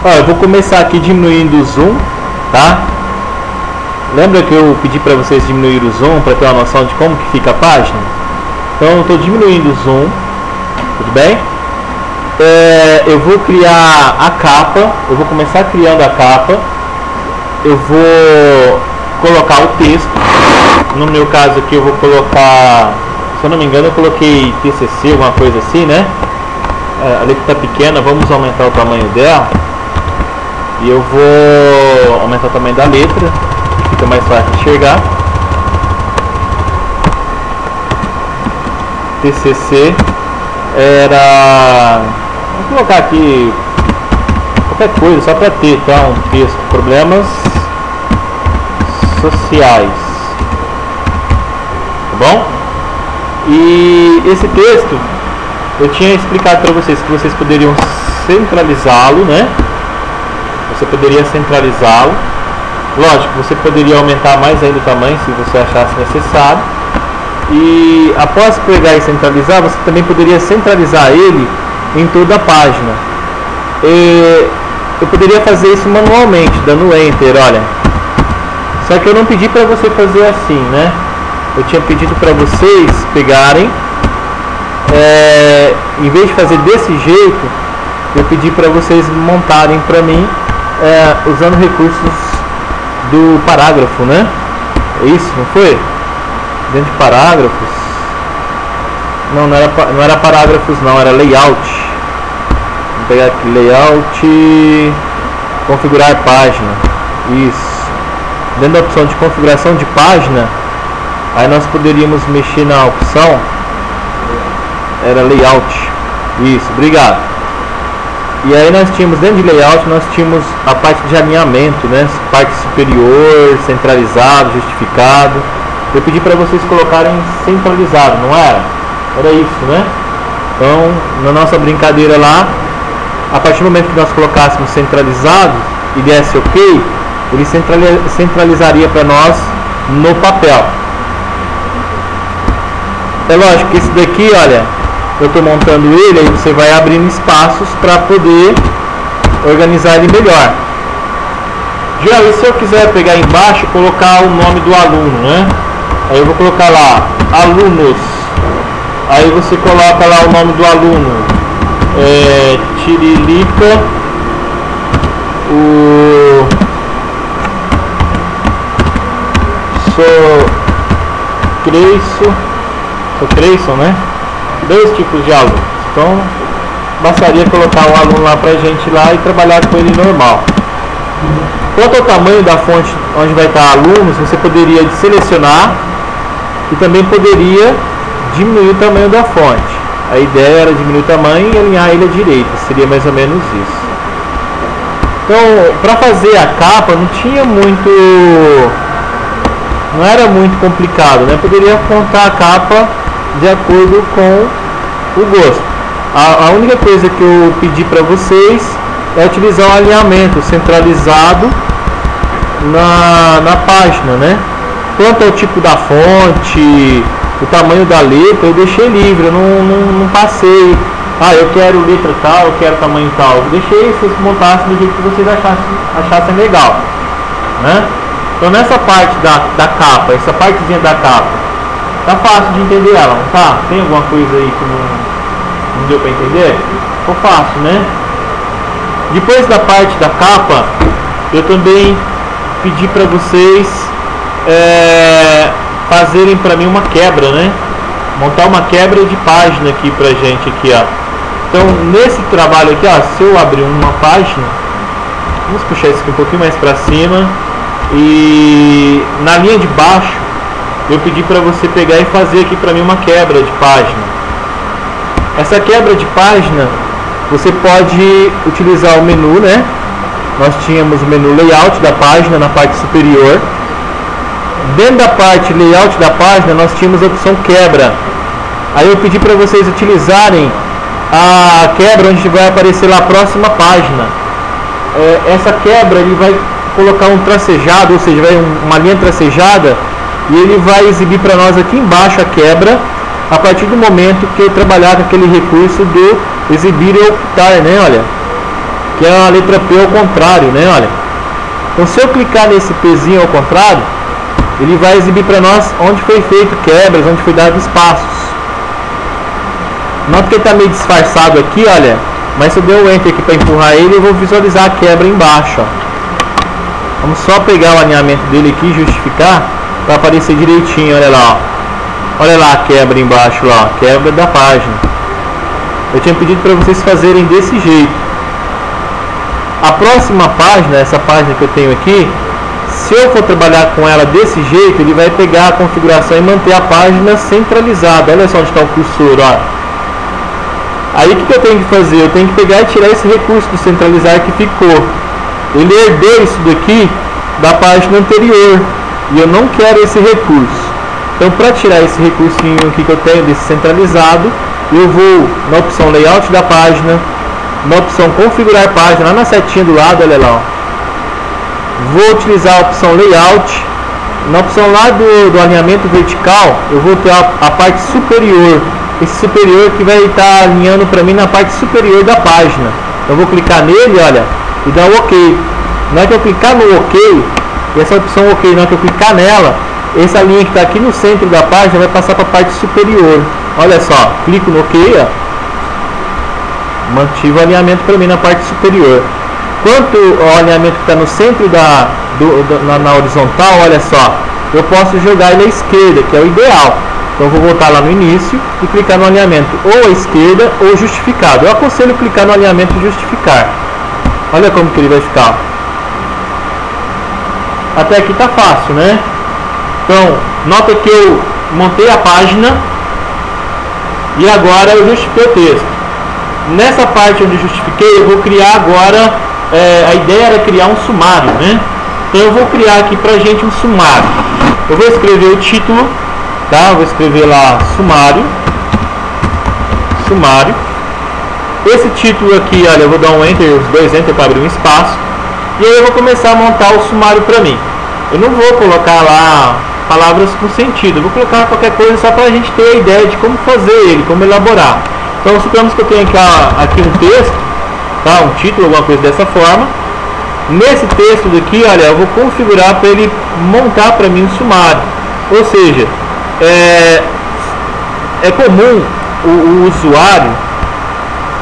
Ó, eu vou começar aqui diminuindo o zoom, tá? Lembra que eu pedi para vocês diminuir o zoom para ter uma noção de como que fica a página? Então eu estou diminuindo o zoom, tudo bem? Eu vou criar a capa, eu vou começar criando a capa. Eu vou colocar o texto. No meu caso aqui eu vou colocar, se eu não me engano eu coloquei TCC, alguma coisa assim, né? A letra está pequena, vamos aumentar o tamanho dela. E eu vou aumentar o tamanho da letra, fica mais fácil de enxergar. TCC era, vou colocar aqui qualquer coisa, só para ter, tá? Um texto, problemas sociais, tá bom? E esse texto eu tinha explicado para vocês que vocês poderiam centralizá-lo, né? Você poderia centralizá-lo. Lógico, você poderia aumentar mais ainda o tamanho se você achasse necessário. E após pegar e centralizar, você também poderia centralizar ele em toda a página. Eu poderia fazer isso manualmente, dando Enter, olha. Só que eu não pedi para você fazer assim, né? Eu tinha pedido para vocês pegarem, em vez de fazer desse jeito, eu pedi para vocês montarem para mim usando recursos do parágrafo, né? É isso, não foi? Dentro de parágrafos. Não era parágrafos, não, era layout. Vou pegar aqui, layout, configurar página. Isso. Dentro da opção de configuração de página, aí nós poderíamos mexer na opção, era layout. Isso, obrigado. E aí nós tínhamos, dentro de layout, nós tínhamos a parte de alinhamento, né? Parte superior, centralizado, justificado. Eu pedi para vocês colocarem centralizado, não era? Era isso, né? Então, na nossa brincadeira lá, a partir do momento que nós colocássemos centralizado e desse OK, ele centralizaria para nós no papel. É lógico que esse daqui, olha, eu estou montando ele, aí você vai abrindo espaços para poder organizar ele melhor. Já, e se eu quiser pegar embaixo e colocar o nome do aluno, né? Aí eu vou colocar lá, alunos. Aí você coloca lá o nome do aluno. Tiririca. O Creyson, né? 2 tipos de alunos. Então, bastaria colocar o aluno lá pra gente lá e trabalhar com ele normal. Quanto ao tamanho da fonte onde vai estar alunos, você poderia selecionar e também poderia diminuir o tamanho da fonte. A ideia era diminuir o tamanho e alinhar ele à direita, seria mais ou menos isso. Então, para fazer a capa não era muito complicado, né? Poderia montar a capa de acordo com o gosto. A única coisa que eu pedi para vocês é utilizar um alinhamento centralizado na página, né? Quanto ao tipo da fonte, o tamanho da letra, eu deixei livre, eu não passei, eu quero letra tal, eu quero tamanho tal. Eu deixei vocês montassem do jeito que vocês achassem legal, né? Então nessa parte da capa, essa partezinha da capa, tá fácil de entender ela, não tá? Tem alguma coisa aí que não deu para entender? Ficou fácil, né? Depois da parte da capa, eu também pedi para vocês fazerem para mim uma quebra, né? Montar uma quebra de página aqui pra gente aqui, ó. Então nesse trabalho aqui, ó, se eu abrir uma página, vamos puxar isso aqui um pouquinho mais para cima, e na linha de baixo eu pedi para você pegar e fazer aqui para mim uma quebra de página. Essa quebra de página você pode utilizar o menu, né? Nós tínhamos o menu layout da página na parte superior. Dentro da parte layout da página nós tínhamos a opção quebra. Aí eu pedi para vocês utilizarem a quebra onde vai aparecer lá a próxima página. Essa quebra ele vai colocar um tracejado, ou seja, vai uma linha tracejada, e ele vai exibir para nós aqui embaixo a quebra a partir do momento que eu trabalhar com aquele recurso do exibir e ocultar, né? Olha, que é a letra P ao contrário, né? Olha. Então se eu clicar nesse Pzinho ao contrário, ele vai exibir para nós onde foi feito quebras, onde foi dado espaços. Nota que ele está meio disfarçado aqui, olha. Mas se eu der o Enter aqui para empurrar ele, eu vou visualizar a quebra embaixo, ó. Vamos só pegar o alinhamento dele aqui e justificar para aparecer direitinho, olha lá, ó. Olha lá a quebra embaixo, lá, ó. Quebra da página. Eu tinha pedido para vocês fazerem desse jeito. A próxima página, essa página que eu tenho aqui, se eu for trabalhar com ela desse jeito, ele vai pegar a configuração e manter a página centralizada. Olha só onde está o cursor, ó. Aí o que eu tenho que fazer? Eu tenho que pegar e tirar esse recurso do centralizar que ficou. Ele herdou isso daqui da página anterior e eu não quero esse recurso. Então, para tirar esse recursinho aqui que eu tenho desse centralizado, eu vou na opção layout da página, na opção configurar página, lá na setinha do lado, olha lá, ó. Vou utilizar a opção layout. Na opção lá do alinhamento vertical, eu vou ter a parte superior. Esse superior que vai estar alinhando para mim na parte superior da página. Eu vou clicar nele, olha, e dar o OK. Na hora que eu clicar no OK, essa opção OK, na hora que eu clicar nela, essa linha que está aqui no centro da página vai passar para a parte superior. Olha só, clico no OK, ó. Mantive o alinhamento para mim na parte superior. Quanto ao alinhamento que está no centro na horizontal, olha só, eu posso jogar ele à esquerda, que é o ideal. Então eu vou voltar lá no início e clicar no alinhamento ou à esquerda ou justificado. Eu aconselho clicar no alinhamento justificar. Olha como que ele vai ficar. Até aqui tá fácil, né? Então, nota que eu montei a página e agora eu justifiquei o texto. Nessa parte onde eu justifiquei, eu vou criar agora, a ideia era criar um sumário, né? Então eu vou criar aqui pra gente um sumário. Eu vou escrever o título, tá? Eu vou escrever lá sumário. Esse título aqui, olha, eu vou dar um Enter, os dois Enter para abrir um espaço. E aí eu vou começar a montar o sumário para mim. Eu não vou colocar lá palavras com sentido, eu vou colocar qualquer coisa só para a gente ter a ideia de como fazer ele, como elaborar. Então suponhamos que eu tenho aqui um texto, tá? Um título, alguma coisa dessa forma. Nesse texto daqui, olha, eu vou configurar para ele montar para mim um sumário. Ou seja, é comum o usuário,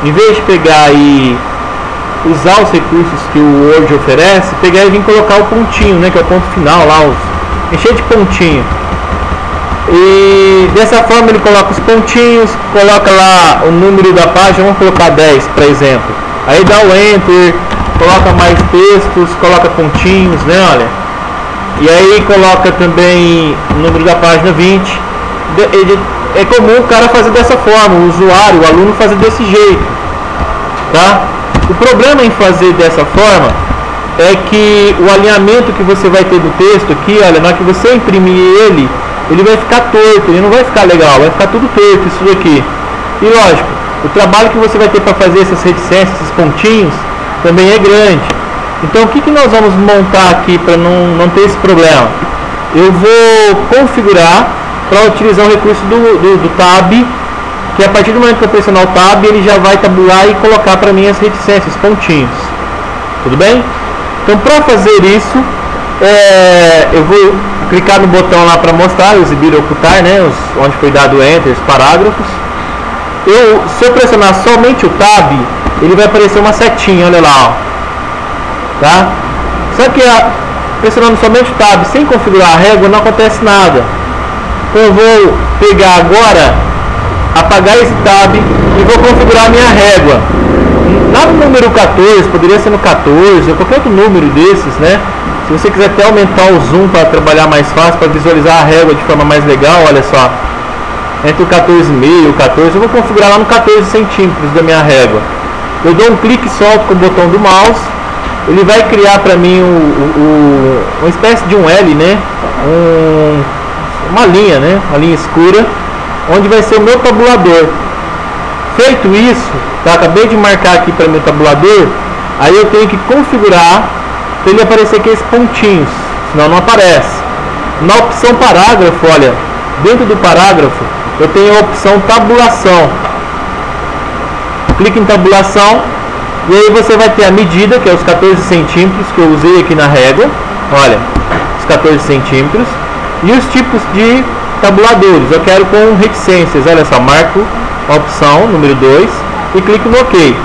em vez de pegar e usar os recursos que o Word oferece, pegar e vir colocar o pontinho, né, que é o ponto final lá, encher de pontinho. E dessa forma ele coloca os pontinhos, coloca lá o número da página, vamos colocar 10, por exemplo. Aí dá o Enter, coloca mais textos, coloca pontinhos, né, olha. E aí coloca também o número da página 20. É comum o cara fazer dessa forma, o usuário, o aluno fazer desse jeito, tá? O problema em fazer dessa forma é que o alinhamento que você vai ter do texto aqui, olha, na hora que você imprimir ele vai ficar torto, ele não vai ficar legal, vai ficar tudo torto isso daqui. E lógico, o trabalho que você vai ter para fazer essas reticências, esses pontinhos, também é grande. Então o que nós vamos montar aqui para não ter esse problema? Eu vou configurar para utilizar o recurso do Tab, que a partir do momento que eu pressionar o Tab, ele já vai tabular e colocar para mim as reticências, pontinhos. Tudo bem? Então, para fazer isso, eu vou clicar no botão lá para mostrar, exibir ou ocultar, né, onde foi dado Enter, os parágrafos. Se eu pressionar somente o Tab, ele vai aparecer uma setinha, olha lá, ó. Tá? Só que pressionando somente o Tab, sem configurar a régua, não acontece nada. Então eu vou pegar agora, apagar esse Tab e vou configurar a minha régua. Lá no número 14, poderia ser no 14 ou qualquer outro número desses, né? Se você quiser até aumentar o zoom para trabalhar mais fácil, para visualizar a régua de forma mais legal, olha só. Entre o 14,5 e o 14, eu vou configurar lá no 14 centímetros da minha régua. Eu dou um clique e solto com o botão do mouse. Ele vai criar para mim uma espécie de um L, né? Uma linha, né? Uma linha escura, onde vai ser o meu tabulador. Feito isso, tá? Acabei de marcar aqui para meu tabulador. Aí eu tenho que configurar para ele aparecer aqui esses pontinhos, senão não aparece. Na opção parágrafo, olha, dentro do parágrafo eu tenho a opção tabulação. Clique em tabulação E aí você vai ter a medida, que é os 14 centímetros que eu usei aqui na régua. Olha, os 14 centímetros. E os tipos de tabuladores. Eu quero com reticências. Olha só, marco a opção número 2 e clico no OK.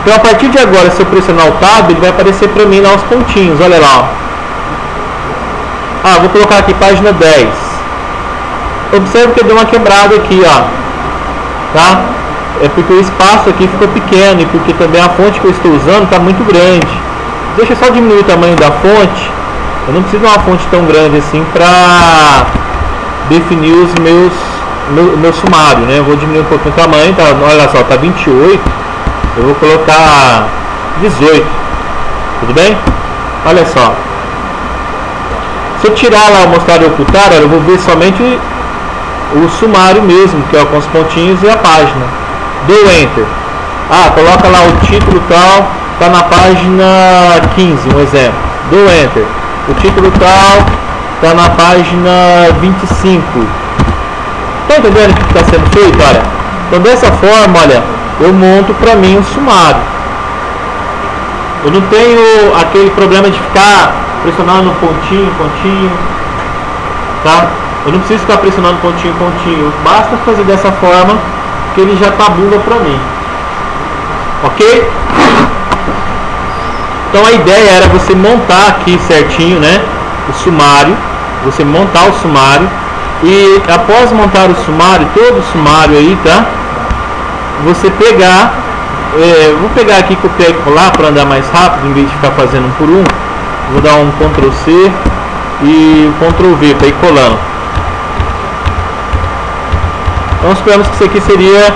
Então a partir de agora, se eu pressionar o Tab, ele vai aparecer para mim lá os pontinhos. Olha lá, ó. Ah, vou colocar aqui página 10. Observe que eu dei uma quebrada aqui, ó. Tá? É porque o espaço aqui ficou pequeno e porque também a fonte que eu estou usando está muito grande. Deixa eu só diminuir o tamanho da fonte. Eu não preciso de uma fonte tão grande assim para definir os meu sumário, né? Eu vou diminuir um pouquinho o tamanho, tá? Olha só, tá 28. Eu vou colocar 18. Tudo bem? Olha só. Se eu tirar lá o mostrar e ocultar, olha, eu vou ver somente o sumário mesmo, que é com os pontinhos e a página. Dou Enter. Ah, coloca lá o título tal, tá na página 15, um exemplo. Dou Enter. O título tal tá na página 25. Tá entendendo o que está sendo feito? Olha, então dessa forma, olha, eu monto para mim um sumário. Eu não tenho aquele problema de ficar pressionando pontinho, tá? Eu não preciso ficar pressionando pontinho. Basta fazer dessa forma que ele já tabula para mim. Ok? Então a ideia era você montar aqui certinho, né? O sumário. Você montar o sumário. E após montar o sumário, todo o sumário aí, tá? Você pegar, vou pegar aqui, copiar e colar para andar mais rápido, em vez de ficar fazendo um por um. Vou dar um Ctrl C e Ctrl V para ir colando. Então suponhamos que isso aqui seria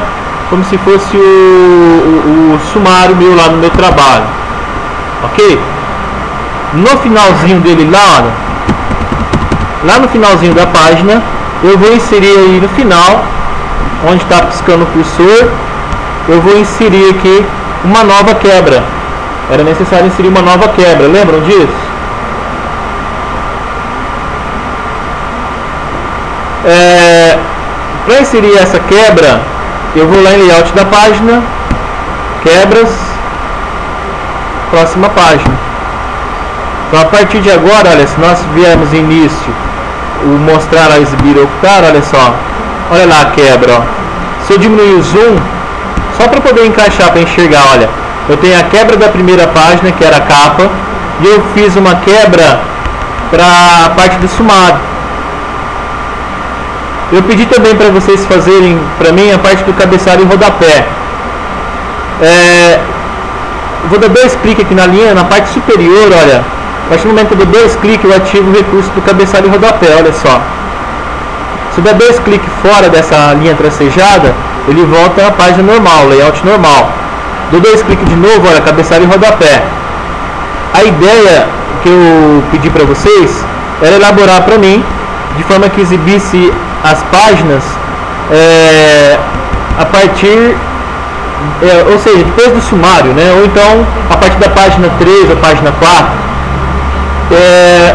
como se fosse o sumário meu lá no meu trabalho. Ok? No finalzinho dele lá, olha, lá no finalzinho da página, eu vou inserir aí no final, onde está piscando o cursor, eu vou inserir aqui uma nova quebra. Era necessário inserir uma nova quebra, lembram disso? Para inserir essa quebra, eu vou lá em layout da página, quebras, próxima página. Então a partir de agora, olha, se nós viermos início, o mostrar, a exibir, ocultar, olha só, olha lá a quebra, ó. Se eu diminuir o zoom, só para poder encaixar, para enxergar, olha, eu tenho a quebra da primeira página, que era a capa, e eu fiz uma quebra para a parte do sumário. Eu pedi também para vocês fazerem para mim a parte do cabeçalho e rodapé. Vou dar 2 cliques aqui na linha, na parte superior, olha. A partir do momento que eu dou 2 cliques, eu ativo o recurso do cabeçalho e rodapé, olha só. Se eu der 2 cliques fora dessa linha tracejada, ele volta à página normal, layout normal. Dou 2 cliques de novo, olha, cabeçalho e rodapé. A ideia que eu pedi para vocês era elaborar para mim, de forma que exibisse as páginas a partir, ou seja, depois do sumário, né? Ou então a partir da página 3 ou página 4.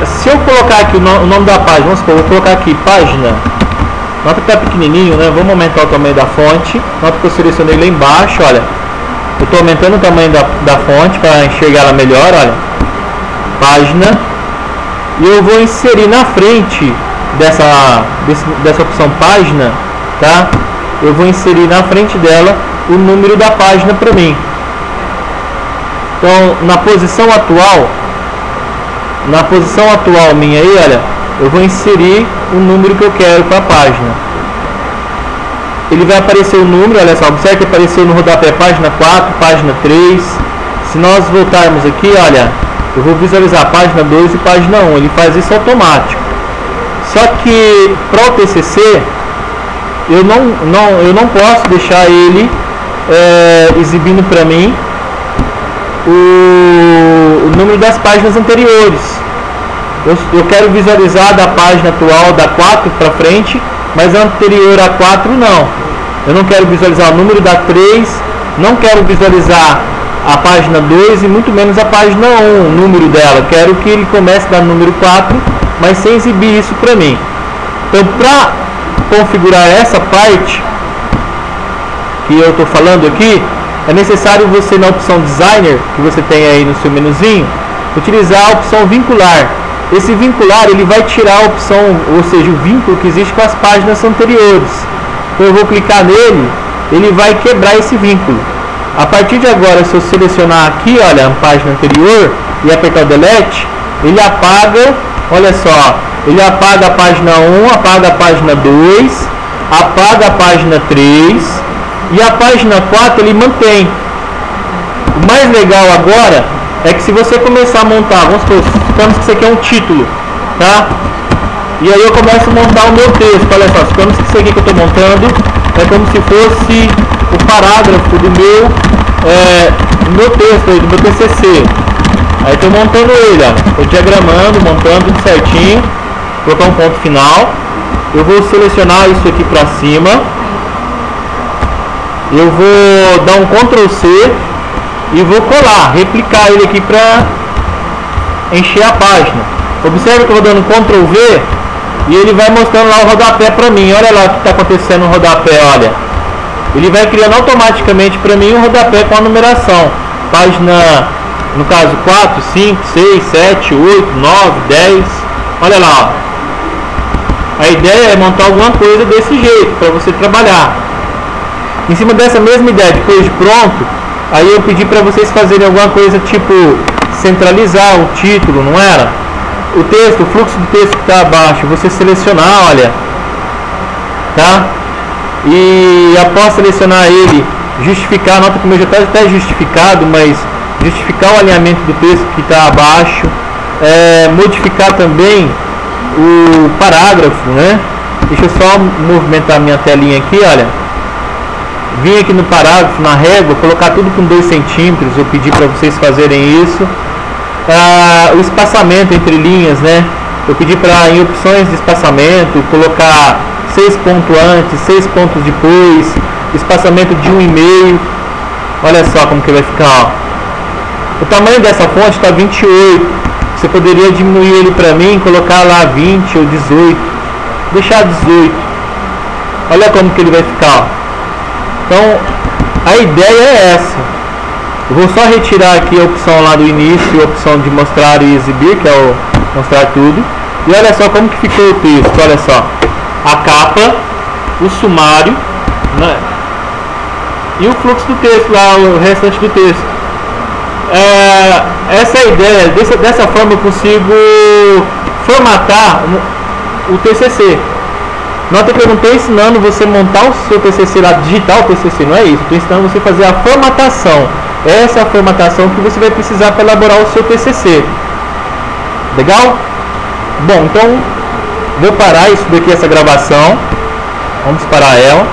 Se eu colocar aqui o nome da página, vamos supor, eu vou colocar aqui página, nota que está pequenininho, né? Vamos aumentar o tamanho da fonte, nota que eu selecionei lá embaixo, olha, eu estou aumentando o tamanho da fonte para enxergar ela melhor, olha, página, e eu vou inserir na frente dessa opção página, tá? Eu vou inserir na frente dela o número da página para mim. Então, na posição atual minha aí, olha, eu vou inserir o número que eu quero para a página. Ele vai aparecer o número, olha só, observe que apareceu no rodapé página 4, página 3. Se nós voltarmos aqui, olha, eu vou visualizar a página 2 e página 1, ele faz isso automático. Só que para o TCC eu não posso deixar ele exibindo para mim o número das páginas anteriores. Eu quero visualizar da página atual da 4 para frente, mas a anterior a 4 não. Eu não quero visualizar o número da 3, não quero visualizar a página 2 e muito menos a página 1, o número dela. Quero que ele comece da número 4, mas sem exibir isso para mim. Então, para configurar essa parte que eu estou falando aqui, é necessário você, na opção Designer, que você tem aí no seu menuzinho, utilizar a opção Vincular. Esse vincular, ele vai tirar a opção, ou seja, o vínculo que existe com as páginas anteriores. Então eu vou clicar nele, ele vai quebrar esse vínculo. A partir de agora, se eu selecionar aqui, olha, a página anterior e apertar o Delete, ele apaga, olha só, ele apaga a página 1, apaga a página 2, apaga a página 3 e a página 4 ele mantém. O mais legal agora é que se você começar a montar, vamos supor, supomos que isso aqui é um título, tá? E aí eu começo a montar o meu texto, olha só, supomos que isso aqui que eu estou montando é como se fosse o parágrafo do meu texto, do meu TCC. Aí estou montando ele, ó, estou diagramando, montando tudo certinho, vou colocar um ponto final, eu vou selecionar isso aqui para cima, eu vou dar um Ctrl C e vou colar, replicar ele aqui para encher a página. Observe que eu vou dando Ctrl V e ele vai mostrando lá o rodapé para mim. Olha lá o que está acontecendo no rodapé, olha. Ele vai criando automaticamente para mim um rodapé com a numeração. Página, no caso 4, 5, 6, 7, 8, 9, 10. Olha lá, ó. A ideia é montar alguma coisa desse jeito para você trabalhar. Em cima dessa mesma ideia, depois de pronto, aí eu pedi para vocês fazerem alguma coisa tipo centralizar o título, não era? O texto, o fluxo do texto que está abaixo, você selecionar, olha, tá? E após selecionar ele, justificar, nota que o meu já está até justificado, mas justificar o alinhamento do texto que está abaixo, modificar também o parágrafo, né? Deixa eu só movimentar minha telinha aqui, olha. Vim aqui no parágrafo, na régua, colocar tudo com 2 centímetros, eu pedi para vocês fazerem isso. O espaçamento entre linhas, né? Eu pedi para, em opções de espaçamento, colocar 6 pontos antes, 6 pontos depois, espaçamento de 1,5. Olha só como que vai ficar, ó. O tamanho dessa fonte está 28. Você poderia diminuir ele para mim, colocar lá 20 ou 18. Deixar 18. Olha como que ele vai ficar, ó. Então, a ideia é essa. Eu vou só retirar aqui a opção lá do início, a opção de mostrar e exibir, que é o mostrar tudo. E olha só como que ficou o texto, olha só. A capa, o sumário, né? E o fluxo do texto lá, o restante do texto. Essa é a ideia, dessa forma eu consigo formatar o TCC. Nota que eu não estou ensinando você montar o seu TCC lá, digitar o TCC, não é isso. Estou ensinando você a fazer a formatação. Essa é a formatação que você vai precisar para elaborar o seu TCC. Legal? Bom, então vou parar isso daqui, essa gravação. Vamos parar ela.